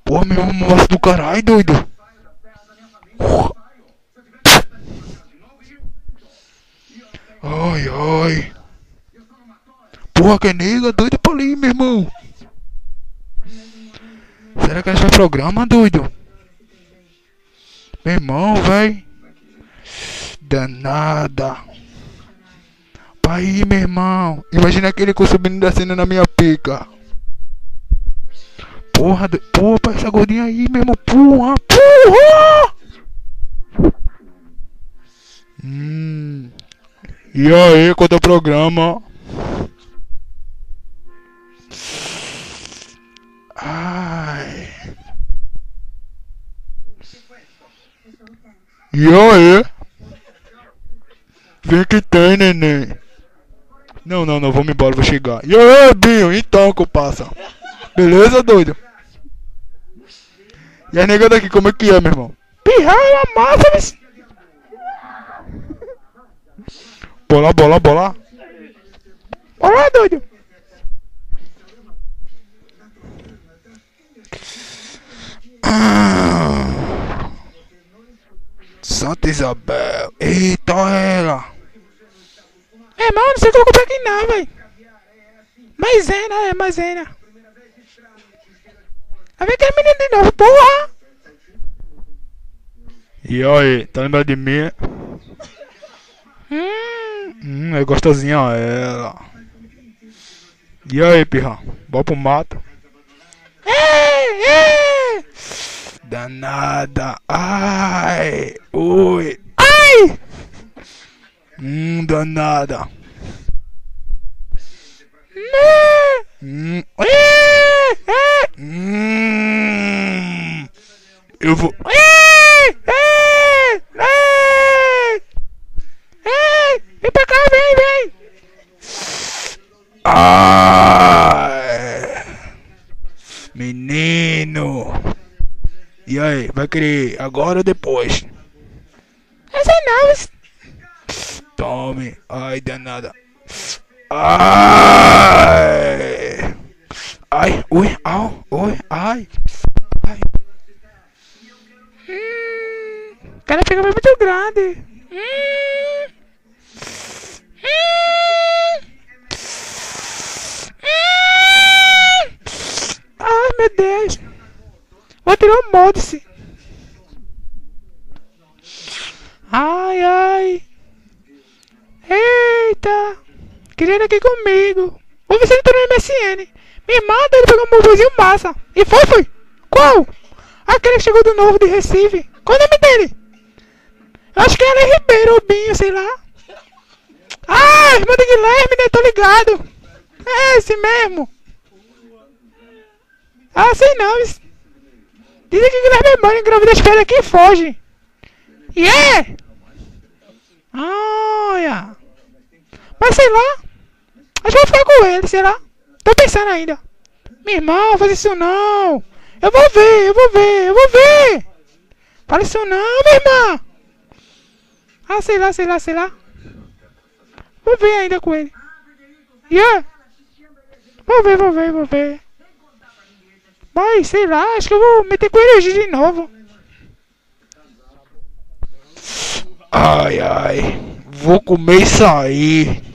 Porra, meu irmão, monstro do caralho, doido. Ai, ai. Porra, que nega, doido pra ali, meu irmão. Será que ela faz programa, doido? Meu irmão, véi. Danada. Pai, meu irmão. Imagina aquele cu subindo da cena na minha pica. Porra, porra, essa gordinha aí, meu irmão. Porra, porra. E aí, quanto ao programa? Ai. E aí? Vem que tem, neném. Não, vamos embora, vou chegar. E aí, Binho, então, compassa. Beleza, doido? E a nega daqui, como é que é, meu irmão? Pirraia, massa, mas... Bola. Bola, doido. Santa Isabel. Eita, ela. Irmão, não sei o que eu comprei aqui não, velho. Maisena. Vai ver aquele menino de novo, porra. E aí, tá lembrando de mim? É gostosinha ela. E aí, pirra? Bora pro mato. Ei! Danada. Ai! Oi! Ai! Danada. Eu vou. Vem pra cá, vem! Ai! Menino! E aí, vai querer agora ou depois? Essa não! Tome! Ai, danada! Ai! Ai! Ui! Au! Ui! Ai! Ai! O cara pegou muito grande! Ai, meu Deus! Vou tirar o molde-se! Ai! Eita! Querendo aqui comigo! Vou ver se ele tá no MSN! Me manda, ele pegou um bobozinho massa! E foi! Qual? Aquele que chegou do novo de Recife! Qual o nome dele? Eu acho que é Ale Ribeiro ou Binho, sei lá! Ah, irmão de Guilherme, né? Tô ligado! É esse mesmo! Ah, sei não! Dizem que Guilherme é bom, engravida as pedras aqui e foge! Yeah! Olha! Mas sei lá! Acho que vou ficar com ele, sei lá! Tô pensando ainda! Meu irmão, faz isso não! Eu vou ver! Fala isso não, minha irmã! Ah, sei lá! Vou ver ainda com ele! Yeah! Vou ver! Mas, sei lá, acho que eu vou meter com ele hoje de novo! Ai! Vou comer isso aí!